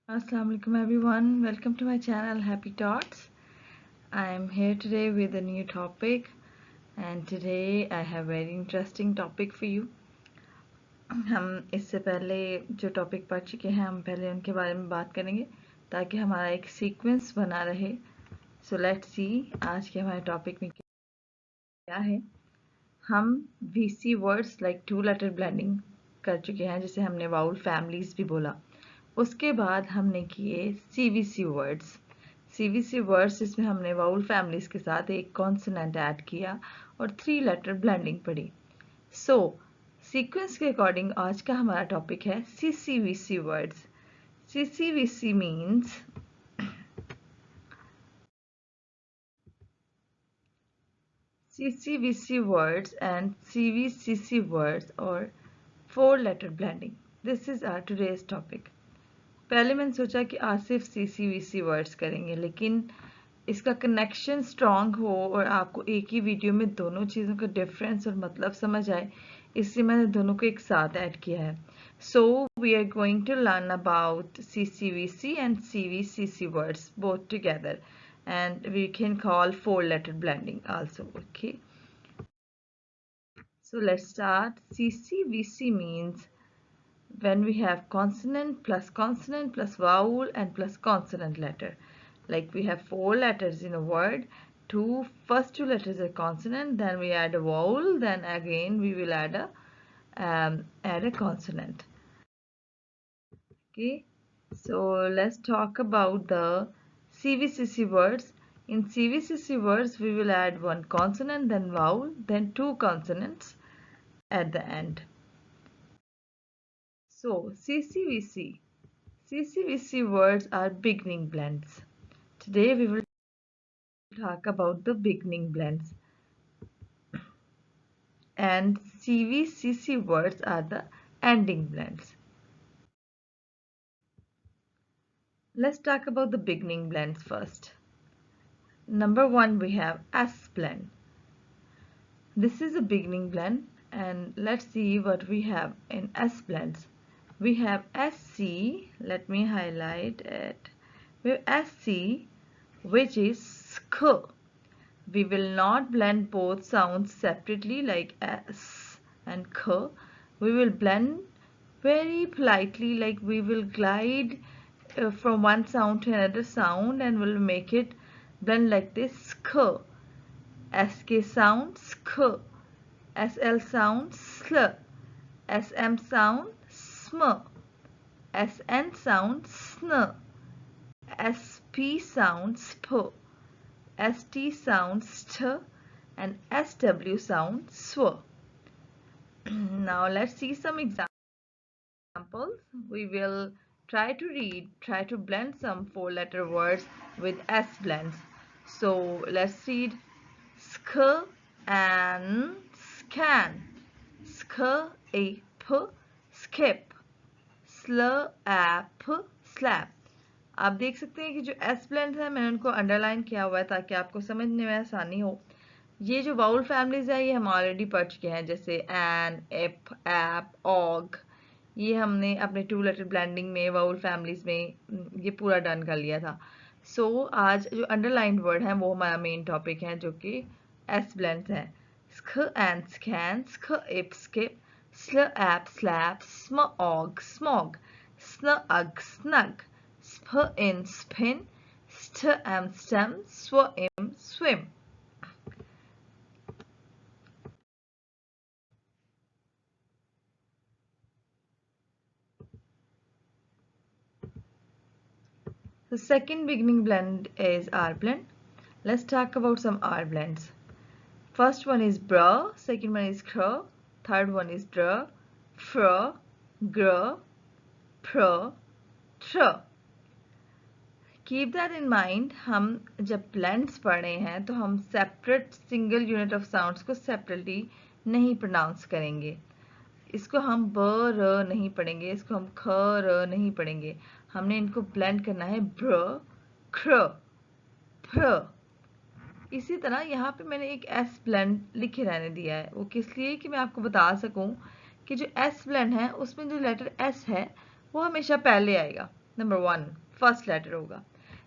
Assalamu alaikum everyone. Welcome to my channel Happy Thoughts. I am here today with a new topic and today I have very interesting topic for you. हम इससे पहले जो topic पढ़ चुके हैं हम पहले उनके बारे में बात करेंगे ताकि हमारा एक सीक्वेंस बना रहे. So let's see आज के हमारे टॉपिक में क्या है. हम VC words like two letter blending कर चुके हैं जिसे हमने वाउल फैमिलीज भी बोला. उसके बाद हमने किए CVC वर्ड्स. CVC वर्ड्स जिसमें हमने वाउल फैमिलीज के साथ एक कॉन्सोनेंट ऐड किया और 3 लेटर ब्लेंडिंग पढ़ी. सो सीक्वेंस के अकॉर्डिंग आज का हमारा टॉपिक है CCVC words. CCVC means CCVC words and CVCC words or 4 letter blending. This is our today's topic. पहले मैंने सोचा कि आज सिर्फ CCVC वर्ड्स करेंगे लेकिन इसका कनेक्शन स्ट्रॉन्ग हो और आपको एक ही वीडियो में दोनों चीज़ों का डिफरेंस और मतलब समझ आए इसलिए मैंने दोनों को एक साथ ऐड किया है. So we are going to learn about CCVC and CVCC words both together and we can call 4 letter blending also. Okay, so let's start. CCVC means when we have consonant plus vowel and plus consonant letter. Like we have 4 letters in a word, first two letters are consonant, then we add a vowel, then again we will add a consonant. Okay, so let's talk about the CVCC words. In CVCC words we will add one consonant, then vowel, then 2 consonants at the end. So CCVC words are beginning blends. Today we will talk about the beginning blends. And CVCC words are the ending blends. Let's talk about the beginning blends first. Number 1 we have S blend. This is a beginning blend and let's see what we have in S blends. We have SC, let me highlight it. We have SC which is sk. We will not blend both sounds separately like S and k. We will blend very politely, like we will glide from one sound to another sound and we'll make it blend like this. Sk. SK sound sk. SL sound sl. SM sound sm. SN sound sn. SP sound sp. ST sounds st and SW sounds sw. Now let's see some examples. We will try to blend some 4 letter words with S blends. So let's read sk and scan, sk ape skip, sl app slap. आप देख सकते हैं कि जो S blend है मैंने उनको underline किया हुआ है ताकि आपको समझने में आसानी हो. ये जो वाउल फैमिलीज है ये हम ऑलरेडी पढ़ चुके हैं जैसे एन, एप, एप, ऑग. ये हमने अपने 2 लेटर ब्लेंडिंग में वाउल फैमिलीज में ये पूरा डन कर लिया था. सो आज जो अंडरलाइंड वर्ड है वो हमारा मेन टॉपिक है जो कि S blends हैं. स्क एंड स्कैन, स्क एप स्किप, स्ल एप स्लैप, स्म ऑग स्मॉग, स्न अग snug, sp in spin, st am stem, sw im swim. The second beginning blend is R blend. Let's talk about some R blends. First one is br, second one is cr, third one is dr, fr, gr, pr, tr. Keep that in mind. हम जब blends पढ़ रहे हैं तो हम separate single unit of sounds को separately नहीं pronounce करेंगे. इसको हम ब र नहीं पढ़ेंगे, इसको हम ख र नहीं पढ़ेंगे. हमने इनको blend करना है ब्र, क्र, फ्र. इसी तरह यहाँ पे मैंने एक S blend लिखे रहने दिया है. वो किस लिए कि मैं आपको बता सकूं कि जो S blend है उसमें जो लेटर S है वो हमेशा पहले आएगा. नंबर 1 फर्स्ट लेटर होगा।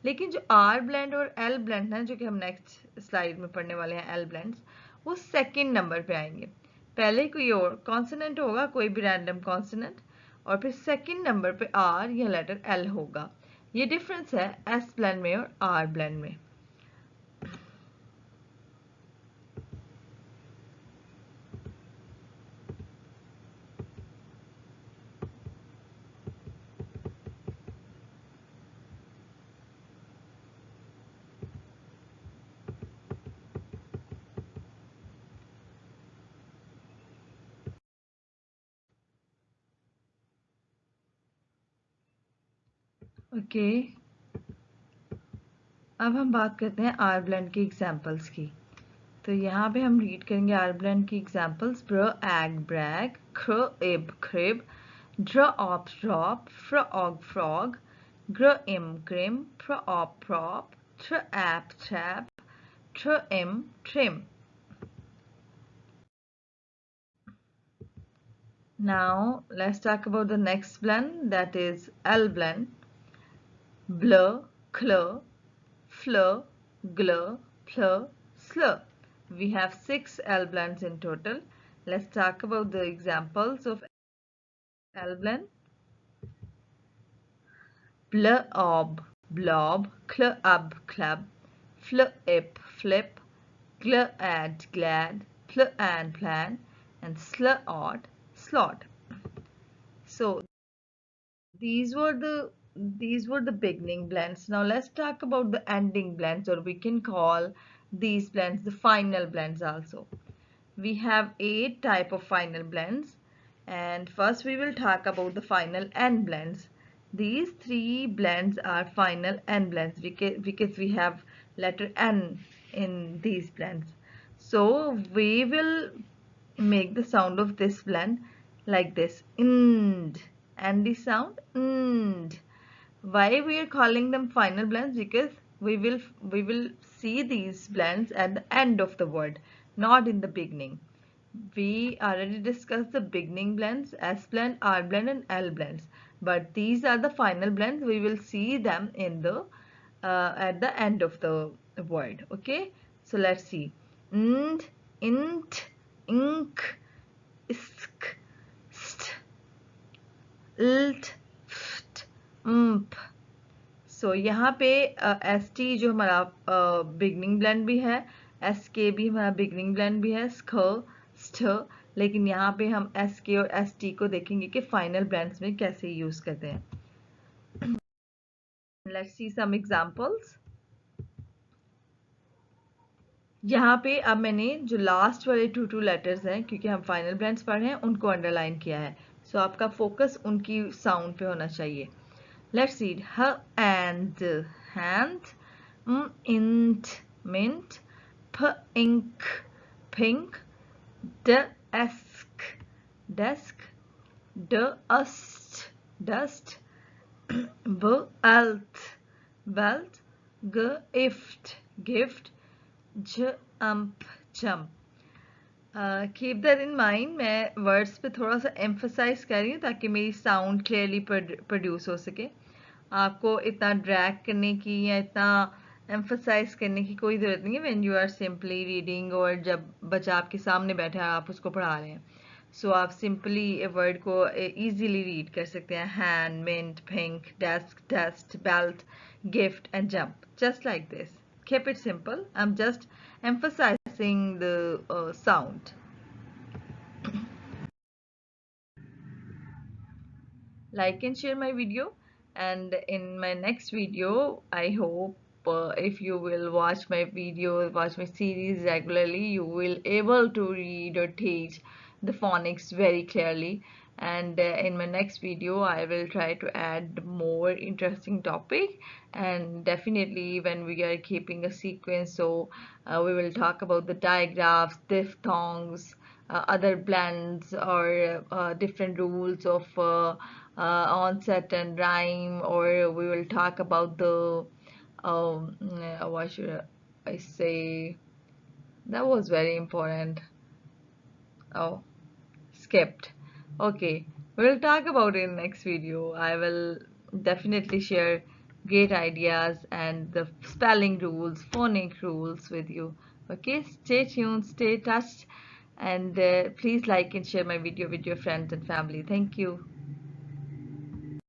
लेकिन जो आर ब्लेंड और एल ब्लेंड है, जो कि हम नेक्स्ट स्लाइड में पढ़ने वाले हैं, एल ब्लेंड्स, वो सेकंड नंबर पे आएंगे। पहले कोई और कॉन्सोनेंट होगा, कोई भी रैंडम कॉन्सोनेंट, और फिर सेकंड नंबर पे आर या लेटर एल होगा। ये डिफरेंस है एस ब्लेंड में और आर ब्लेंड में। ओके, अब हम बात करते हैं आर ब्लेंड की एग्जांपल्स की। तो यहाँ पे हम रीड करेंगे आर ब्लेंड की एग्जांपल्स। ब्र एग ब्रैग, ख्र इब क्रिब, ड्र ऑप ड्रॉप, फ्र ऑग फ्रॉग, ग्र इम क्रिम, प्र ऑप प्रॉप, ट्र ऐप ट्रैप, ट्र इम trim. Now let's talk about the next blend, that is L blend. Blur, clur, flur, glur, plur, slur. We have 6 L blends in total. Let's talk about the examples of L blend. Blur ob, blob, clur ub, club, flur ip, flip, glur ad, glad, plur and plan, and slur odd, slot. So these were the beginning blends. Now let's talk about the ending blends, or we can call these blends the final blends also. We have 8 type of final blends, and first we will talk about the final end blends. These 3 blends are final end blends because we have letter N in these blends. So we will make the sound of this blend like this, and the sound and. Why we are calling them final blends? Because we will see these blends at the end of the word, not in the beginning. We already discussed the beginning blends, S blend, R blend, and L blends, but these are the final blends. We will see them in the at the end of the word. Okay, so let's see. And, int, ink, isk, st, lt, ft, mp. सो यहाँ पे S T जो हमारा beginning blend भी है, S के भी हमारा beginning blend भी है, स्ख स्ठ, लेकिन यहाँ पे हम एस के और एस टी को देखेंगे कि फाइनल ब्लेंड्स में कैसे यूज करते हैं। Let's see some examples. यहाँ पे अब मैंने जो लास्ट वाले टू लेटर्स हैं, क्योंकि हम फाइनल ब्लेंड्स पढ़ रहे हैं, उनको अंडरलाइन किया है। सो आपका फोकस उनकी साउंड पे होना चाहिए। Let's read her and hand, int, mint, ink, pink, desk, desk, dust, dust, belt, belt, gift, gift, jump, jump. Keep that in mind. मैं वर्ड्स पे थोड़ा सा एम्फसाइज कर रही हूँ ताकि मेरी साउंड क्लियरली प्रोड्यूस हो सके। आपको इतना ड्रैग करने की या इतना एम्फसाइज करने की कोई ज़रूरत नहीं है when you are simply reading, और जब बच्चा आपके सामने बैठा है आप उसको पढ़ा रहे हैं। सो आप सिंपली वर्ड को इजीली रीड कर सकते हैं। Hand, mint, pink, desk, dust, belt, gift and jump, just like this. Keep it simple. I'm just emphasizing the sound. Like and share my video, and in my next video I hope if you will watch my videos, watch my series regularly, you will able to read or teach the phonics very clearly. And in my next video I will try to add more interesting topic, and definitely when we are keeping a sequence, so we will talk about the digraphs, diphthongs, other blends, or different rules of onset and rhyme, or we will talk about the what should I say, that was very important. Oh, skipped. Okay, we'll talk about it in next video. I will definitely share great ideas and the spelling rules, phonic rules with you. Okay, stay tuned, stay touched, and please like and share my video with your friends and family. Thank you.